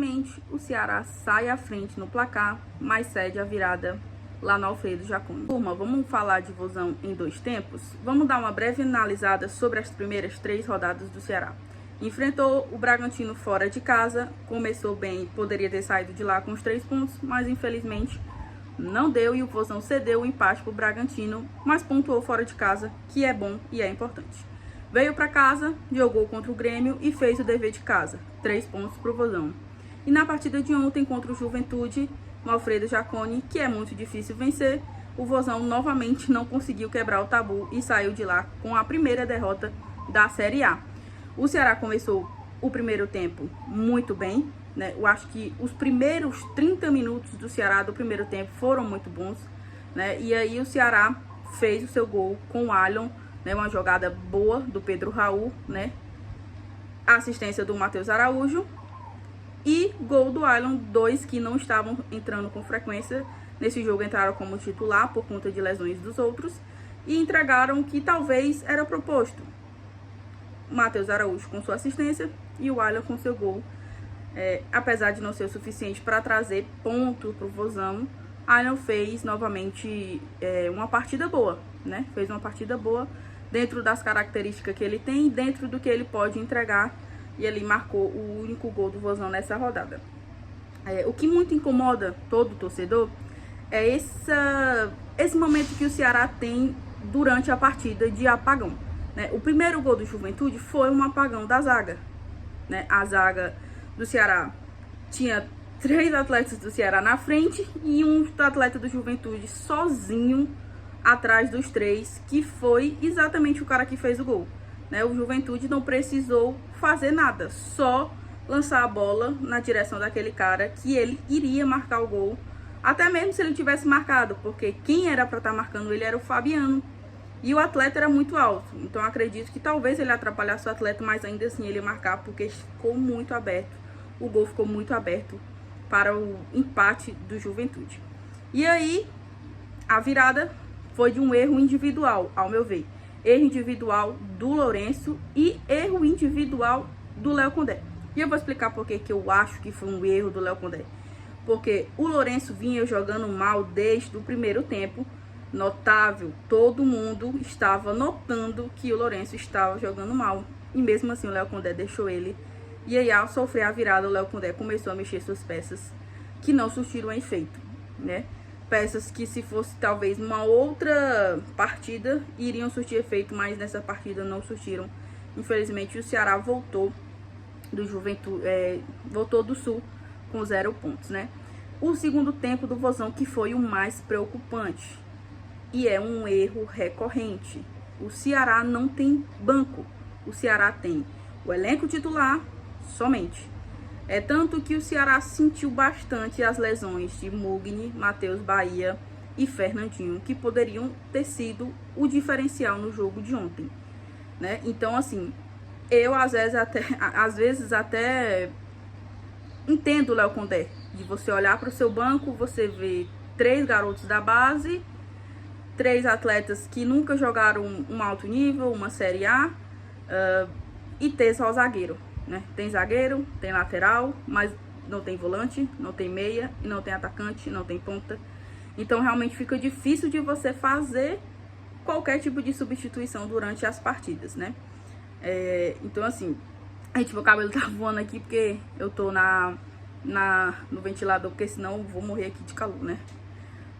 novamente o Ceará sai à frente no placar, mas cede a virada lá no Alfredo Jaconi. Turma, vamos falar de Vozão em 2 tempos? Vamos dar uma breve analisada sobre as primeiras 3 rodadas do Ceará. Enfrentou o Bragantino fora de casa, começou bem, poderia ter saído de lá com os 3 pontos, mas infelizmente não deu e o Vozão cedeu o empate para o Bragantino, mas pontuou fora de casa, que é bom e é importante. Veio para casa, jogou contra o Grêmio e fez o dever de casa, 3 pontos para o Vozão. E na partida de ontem contra o Juventude, no Alfredo Jaconi, que é muito difícil vencer, o Vozão novamente não conseguiu quebrar o tabu e saiu de lá com a primeira derrota da Série A. O Ceará começou o primeiro tempo muito bem, né? Eu acho que os primeiros 30 minutos do Ceará do primeiro tempo foram muito bons, né? E aí o Ceará fez o seu gol com o Allion, né? Uma jogada boa do Pedro Raul, né? A assistência do Matheus Araújo e gol do Allion, 2 que não estavam entrando com frequência nesse jogo, entraram como titular por conta de lesões dos outros e entregaram o que talvez era proposto. Matheus Araújo com sua assistência e o Allion com seu gol. Apesar de não ser o suficiente para trazer ponto para o Vozão, Allion fez novamente uma partida boa, né? Fez uma partida boa dentro das características que ele tem, dentro do que ele pode entregar, e ele marcou o único gol do Vozão nessa rodada. O que muito incomoda todo torcedor é esse momento que o Ceará tem durante a partida de apagão. O primeiro gol do Juventude foi um apagão da zaga, né? A zaga do Ceará tinha 3 atletas do Ceará na frente e um atleta do Juventude sozinho atrás dos 3, que foi exatamente o cara que fez o gol, né? O Juventude não precisou fazer nada, só lançar a bola na direção daquele cara que ele iria marcar o gol, até mesmo se ele tivesse marcado, porque quem era para estar marcando ele era o Fabiano. E o atleta era muito alto, então acredito que talvez ele atrapalhasse o atleta, mas ainda assim ele ia marcar, porque ficou muito aberto. O gol ficou muito aberto para o empate do Juventude. E aí, a virada foi de um erro individual, ao meu ver. Erro individual do Lourenço e erro individual do Léo Condé. E eu vou explicar por que eu acho que foi um erro do Léo Condé. Porque o Lourenço vinha jogando mal desde o primeiro tempo. Notável, todo mundo estava notando que o Lourenço estava jogando mal. E mesmo assim o Léo Condé deixou ele. E aí, ao sofrer a virada, o Léo Condé começou a mexer suas peças que não surtiram efeito, né? Peças que, se fosse talvez uma outra partida, iriam surtir efeito, mas nessa partida não surtiram. Infelizmente, o Ceará voltou do Juventude, voltou do Sul com 0 pontos, né? O segundo tempo do Vozão que foi o mais preocupante. E é um erro recorrente. O Ceará não tem banco. O Ceará tem o elenco titular somente. É tanto que o Ceará sentiu bastante as lesões de Mugni, Matheus Bahia e Fernandinho, que poderiam ter sido o diferencial no jogo de ontem, né? Então, assim, eu às vezes até entendo o Léo Condé, de você olhar para o seu banco, você vê 3 garotos da base, 3 atletas que nunca jogaram um alto nível, uma Série A, e ter só zagueiro, né? Tem zagueiro, tem lateral, mas não tem volante, não tem meia, e não tem atacante, não tem ponta. Então realmente fica difícil de você fazer qualquer tipo de substituição durante as partidas, né? Então assim, meu cabelo tá voando aqui porque eu tô no ventilador, porque senão eu vou morrer aqui de calor, né?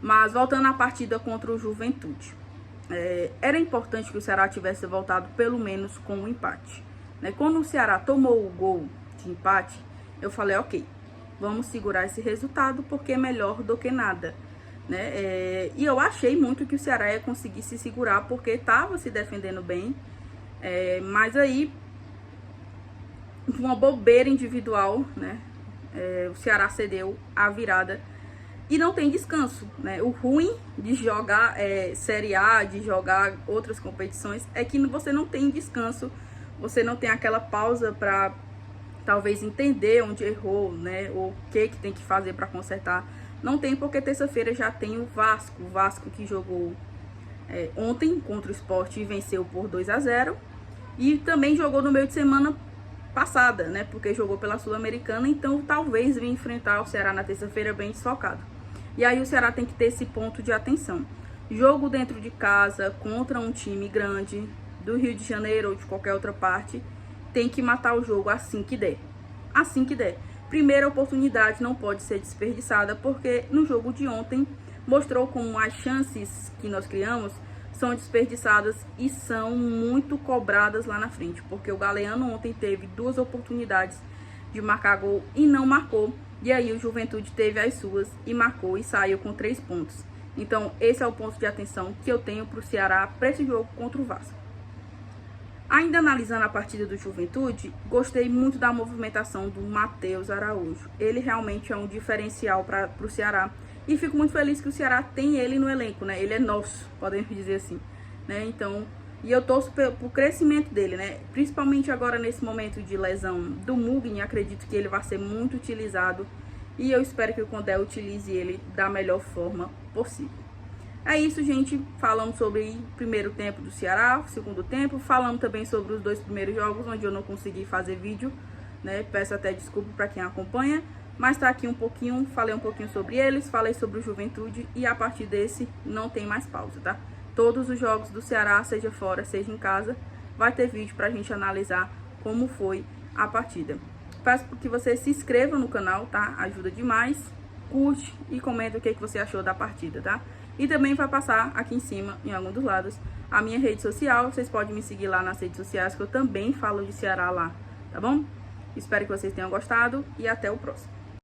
Mas voltando à partida contra o Juventude, era importante que o Ceará tivesse voltado pelo menos com um empate, né? Quando o Ceará tomou o gol de empate, eu falei, ok, vamos segurar esse resultado porque é melhor do que nada, né? E eu achei muito que o Ceará ia conseguir se segurar porque estava se defendendo bem, mas aí, uma bobeira individual, né? O Ceará cedeu a virada. E não tem descanso, né? O ruim de jogar Série A, de jogar outras competições, é que você não tem descanso, você não tem aquela pausa para talvez entender onde errou, né? Ou o que tem que fazer para consertar. Não tem, porque terça-feira já tem o Vasco que jogou ontem contra o Sport e venceu por 2-0. E também jogou no meio de semana passada, né? Porque jogou pela Sul-Americana, então talvez venha enfrentar o Ceará na terça-feira bem desfalcado. E aí o Ceará tem que ter esse ponto de atenção. Jogo dentro de casa contra um time grande do Rio de Janeiro ou de qualquer outra parte, tem que matar o jogo assim que der. Assim que der. Primeira oportunidade não pode ser desperdiçada, porque no jogo de ontem mostrou como as chances que nós criamos são desperdiçadas e são muito cobradas lá na frente, porque o Galeano ontem teve 2 oportunidades de marcar gol e não marcou, e aí o Juventude teve as suas e marcou e saiu com 3 pontos. Então esse é o ponto de atenção que eu tenho para o Ceará para esse jogo contra o Vasco. Ainda analisando a partida do Juventude, gostei muito da movimentação do Matheus Araújo. Ele realmente é um diferencial para o Ceará. E fico muito feliz que o Ceará tem ele no elenco, né? Ele é nosso, podemos dizer assim, né? Então, e eu torço pro crescimento dele, né? Principalmente agora nesse momento de lesão do Mugni, acredito que ele vai ser muito utilizado. E eu espero que o Condé utilize ele da melhor forma possível. É isso, gente. Falamos sobre o primeiro tempo do Ceará, segundo tempo. Falamos também sobre os 2 primeiros jogos, onde eu não consegui fazer vídeo, né? Peço até desculpa para quem acompanha. Mas tá aqui um pouquinho, falei um pouquinho sobre eles, falei sobre o Juventude e a partir desse não tem mais pausa, tá? Todos os jogos do Ceará, seja fora, seja em casa, vai ter vídeo pra gente analisar como foi a partida. Peço que você se inscreva no canal, tá? Ajuda demais. Curte e comenta o que você achou da partida, tá? E também vai passar aqui em cima, em algum dos lados, a minha rede social. Vocês podem me seguir lá nas redes sociais, que eu também falo de Ceará lá, tá bom? Espero que vocês tenham gostado e até o próximo.